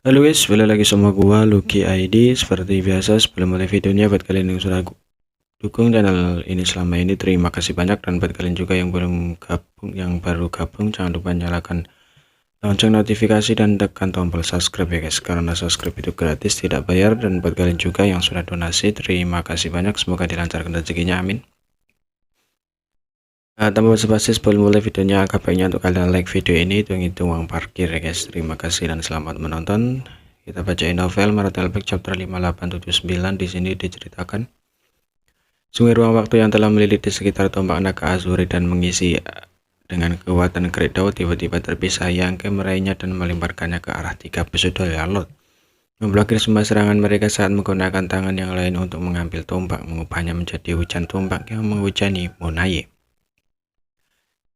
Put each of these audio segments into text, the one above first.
Halo guys, balik lagi sama gua Lucky ID. Seperti biasa sebelum mulai videonya, buat kalian yang sudah dukung channel ini selama ini, terima kasih banyak. Dan buat kalian juga yang baru gabung, jangan lupa nyalakan lonceng notifikasi dan tekan tombol subscribe ya guys, karena subscribe itu gratis, tidak bayar. Dan buat kalian juga yang sudah donasi, terima kasih banyak, semoga dilancarkan rezekinya, amin. Tanpa basa-basi, sebelum mulai videonya, agak baiknya untuk kalian like video ini, hitung-hitung uang parkir ya guys. Terima kasih dan selamat menonton. Kita bacain novel Martelbeck chapter 5879. Di sini diceritakan sungai ruang waktu yang telah melilit di sekitar tombak naga Azuri dan mengisi dengan kekuatan Kredau tiba-tiba terpisah, yang meraihnya dan melemparkannya ke arah tiga pesudah Yarlot, memblokir semua serangan mereka saat menggunakan tangan yang lain untuk mengambil tombak, mengubahnya menjadi hujan tombak yang menghujani Monaye.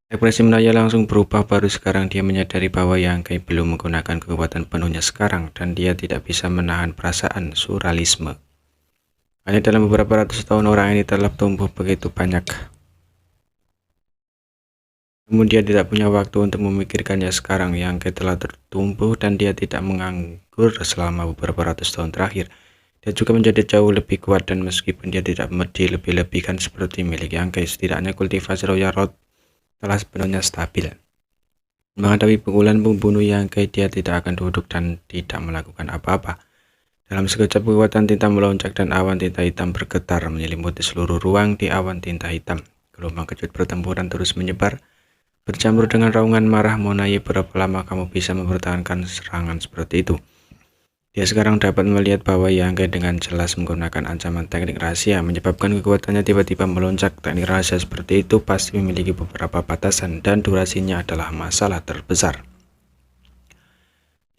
Ekspresi Menaya langsung berubah. Baru sekarang dia menyadari bahwa Yangkai belum menggunakan kekuatan penuhnya sekarang, dan dia tidak bisa menahan perasaan surrealisme. Hanya dalam beberapa ratus tahun orang ini telah tumbuh begitu banyak. Namun dia tidak punya waktu untuk memikirkannya sekarang. Yangkai telah tertumbuh dan dia tidak menganggur selama beberapa ratus tahun terakhir. Dia juga menjadi jauh lebih kuat, dan meskipun dia tidak dilebih-lebihkan seperti milik Yangkai, setidaknya kultivasi Royal Road telah sepenuhnya stabil. Menghadapi pukulan pembunuh Yangkai, dia tidak akan duduk dan tidak melakukan apa-apa. Dalam sekejap kekuatan tinta melonjak dan awan tinta hitam bergetar menyelimuti seluruh ruang. Di awan tinta hitam, gelombang kejut pertempuran terus menyebar, bercampur dengan raungan marah Monaye. Berapa lama kamu bisa mempertahankan serangan seperti itu? Dia sekarang dapat melihat bahwa Yangkai dengan jelas menggunakan ancaman teknik rahasia, menyebabkan kekuatannya tiba-tiba melonjak. Teknik rahasia seperti itu pasti memiliki beberapa batasan, dan durasinya adalah masalah terbesar.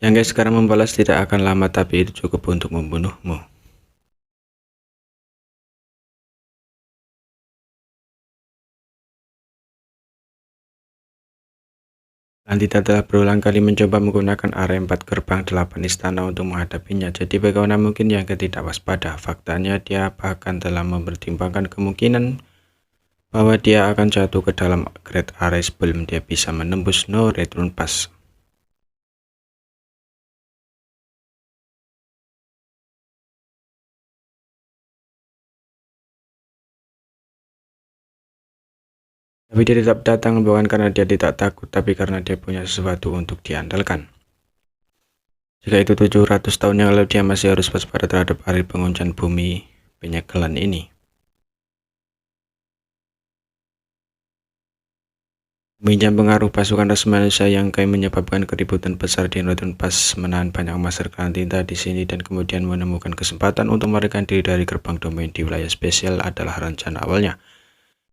Yangkai sekarang membalas tidak akan lama, tapi itu cukup untuk membunuhmu. Landita telah berulang kali mencoba menggunakan area 4 gerbang 8 istana untuk menghadapinya. Jadi bagaimana mungkin Yangkai tidak waspada? Faktanya dia bahkan telah mempertimbangkan kemungkinan bahwa dia akan jatuh ke dalam Great Area sebelum dia bisa menembus No Return Pass. Tapi dia tetap datang, bukan karena dia tidak takut, tapi karena dia punya sesuatu untuk diandalkan. Jika itu 700 tahun yang lalu, dia masih harus waspada terhadap hari penguncian bumi penyegelan ini. Meminjam pengaruh pasukan ras manusia Yangkai menyebabkan keributan besar di Northern Pass, menahan banyak master klan tinta di sini, dan kemudian menemukan kesempatan untuk melarikan diri dari gerbang domain di wilayah spesial adalah rencana awalnya.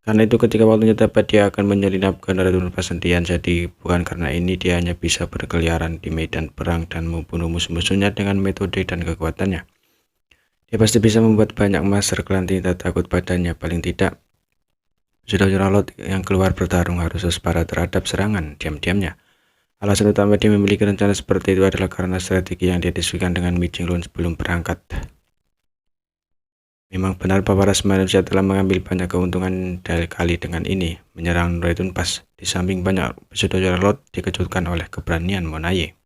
Karena itu ketika waktunya tepat, dia akan menyelinap ke Northern Pass sendirian. Jadi bukan karena ini dia hanya bisa berkeliaran di medan perang dan membunuh musuh-musuhnya dengan metode dan kekuatannya. Dia pasti bisa membuat banyak master klan tinta takut padanya. Paling tidak, sudah Lot yang keluar bertarung harus waspada terhadap serangan diam-diamnya. Alasan utama dia memiliki rencana seperti itu adalah karena strategi yang dia diskusikan dengan Mi Jinglun sebelum berangkat. Memang benar bahwa ras manusia telah mengambil banyak keuntungan dari kali dengan ini menyerang Return Pass. Di samping banyak pesudah Lot dikejutkan oleh keberanian Monaye.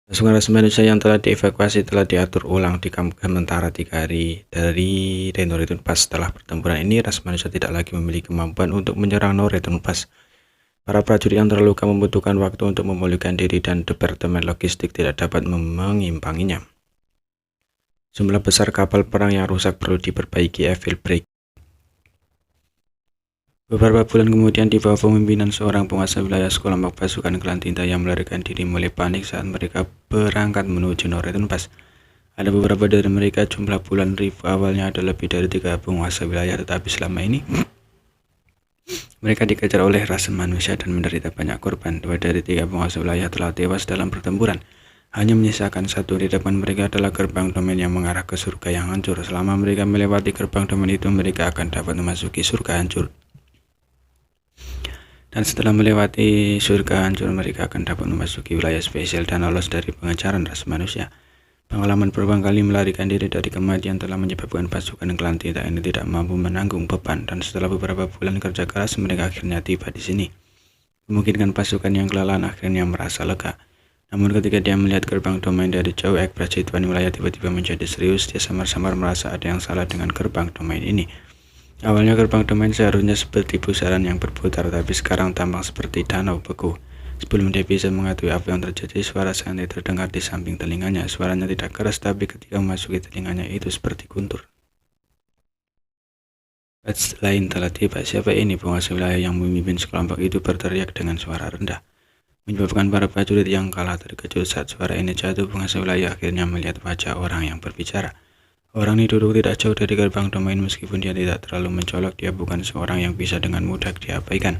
Pasukan ras manusia yang telah dievakuasi telah diatur ulang di kamp sementara 3 hari dari No Return Pass. Setelah pertempuran ini, ras manusia tidak lagi memiliki kemampuan untuk menyerang No Return Pass. Para prajurit yang terluka membutuhkan waktu untuk memulihkan diri, dan departemen logistik tidak dapat mengimbanginya. Jumlah besar kapal perang yang rusak perlu diperbaiki. Evil Break. Beberapa bulan kemudian, di bawah pemimpinan seorang penguasa wilayah, sekelompok pasukan klan tinta yang melarikan diri mulai panik saat mereka berangkat menuju No Return Pass. Ada beberapa dari mereka. Jumlah bulan ribu awalnya ada lebih dari 3 penguasa wilayah, tetapi selama ini mereka dikejar oleh ras manusia dan menderita banyak korban. 2 dari 3 penguasa wilayah telah tewas dalam pertempuran. Hanya menyisakan 1 di depan mereka adalah gerbang domain yang mengarah ke surga yang hancur. Selama mereka melewati gerbang domain itu, mereka akan dapat memasuki surga hancur. Dan setelah melewati surga hancur, mereka akan dapat memasuki wilayah spesial dan lolos dari pengejaran ras manusia. Pengalaman berulang kali melarikan diri dari kematian telah menyebabkan pasukan klan tinta ini tidak mampu menanggung beban, dan setelah beberapa bulan kerja keras, mereka akhirnya tiba di sini. memungkinkan pasukan yang kelelahan akhirnya merasa lega. Namun ketika dia melihat gerbang domain dari jauh, ekspresi Tuan Wilayah tiba-tiba menjadi serius. Dia samar-samar merasa ada yang salah dengan gerbang domain ini. Awalnya gerbang domain seharusnya seperti pusaran yang berputar, tapi sekarang tampak seperti danau beku. Sebelum dia bisa mengetahui apa yang terjadi, suara santai terdengar di samping telinganya. Suaranya tidak keras, tapi ketika memasuki telinganya itu seperti guntur. Batch lain telah tiba. Siapa ini? Penguasa wilayah yang memimpin sekelompok itu berteriak dengan suara rendah, menyebabkan para prajurit yang kalah terkejut. Saat suara ini jatuh, penguasa wilayah akhirnya melihat wajah orang yang berbicara. Orang ini duduk tidak jauh dari gerbang domain. Meskipun dia tidak terlalu mencolok, dia bukan seorang yang bisa dengan mudah diabaikan.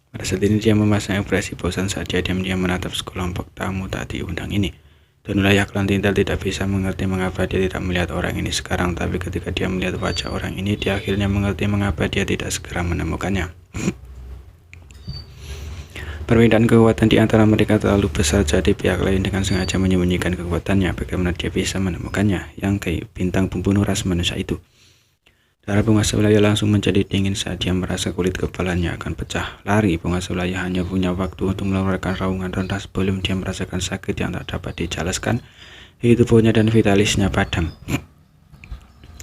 Pada saat ini dia memasang ekspresi bosan saat dia diam-diam menatap sekelompok tamu tak diundang ini. Tuan Wilayah Klan Tinta tidak bisa mengerti mengapa dia tidak melihat orang ini sekarang, tapi ketika dia melihat wajah orang ini, dia akhirnya mengerti mengapa dia tidak segera menemukannya. Perbedaan kekuatan di antara mereka terlalu besar, jadi pihak lain dengan sengaja menyembunyikan kekuatannya. Bagaimana dia bisa menemukannya? Yang kayak bintang pembunuh ras manusia itu. Darah penguasa wilayah langsung menjadi dingin saat dia merasa kulit kepalanya akan pecah. Lari, penguasa wilayah hanya punya waktu untuk mengeluarkan raungan rendah sebelum dia merasakan sakit yang tak dapat dijelaskan. Tubuhnya dan vitalisnya padam.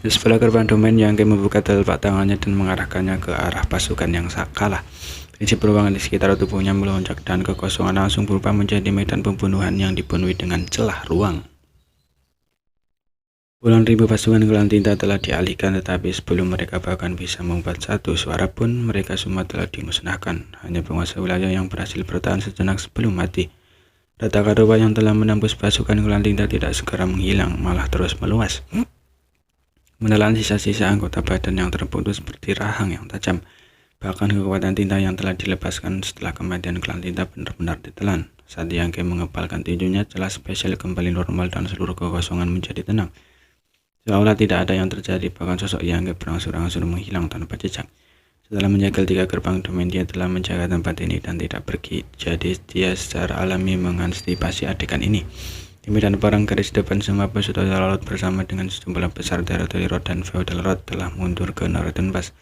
Di sebelah gerbang domain, Yang Kai membuka telapak tangannya dan mengarahkannya ke arah pasukan yang kalah. Prinsip ruangan di sekitar tubuhnya melonjak dan kekosongan langsung berubah menjadi medan pembunuhan yang dipenuhi dengan celah ruang. Puluhan ribu pasukan Klan Tinta telah dialihkan, tetapi sebelum mereka bahkan bisa membuat satu suara pun, mereka semua telah dimusnahkan. Hanya penguasa wilayah yang berhasil bertahan sejenak sebelum mati. Data Kadowa yang telah menembus pasukan Klan Tinta tidak segera menghilang, malah terus meluas, menelan sisa-sisa anggota badan yang terputus seperti rahang yang tajam. Bahkan kekuatan tinta yang telah dilepaskan setelah kematian Klan Tinta benar-benar ditelan. Saat Yang Kai mengepalkan tinjunya, celah spesial kembali normal dan seluruh kekosongan menjadi tenang. Seolah tidak ada yang terjadi, bahkan sosok Yang Kai berangsur-angsur menghilang tanpa jejak. Setelah menjaga 3 gerbang domain, dia telah menjaga tempat ini dan tidak pergi. Jadi dia secara alami mengantisipasi adegan ini. Di medan perang garis depan, semua peserta laut bersama dengan sejumlah besar teritori Rod dan Feudal Rod telah mundur ke Northern Pass.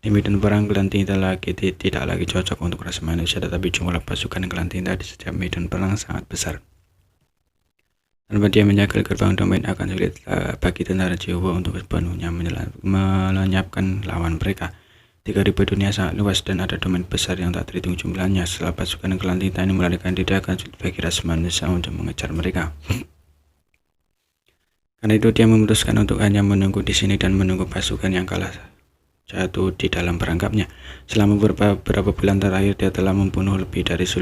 Di medan perang, Klan Tinta tidak lagi cocok untuk ras manusia, tetapi jumlah pasukan Klan Tinta di setiap medan perang sangat besar. Tanpa dia menjaga gerbang domain, akan sulit bagi tentara Jawa untuk sepenuhnya melenyapkan lawan mereka. 3000 dunia sangat luas dan ada domain besar yang tak terhitung jumlahnya. Setelah pasukan Klan Tinta ini melarikan diri, akan sulit bagi ras manusia untuk mengejar mereka. Karena itu dia memutuskan untuk hanya menunggu di sini dan menunggu pasukan yang kalah jatuh di dalam perangkapnya. Selama beberapa bulan terakhir, dia telah membunuh lebih dari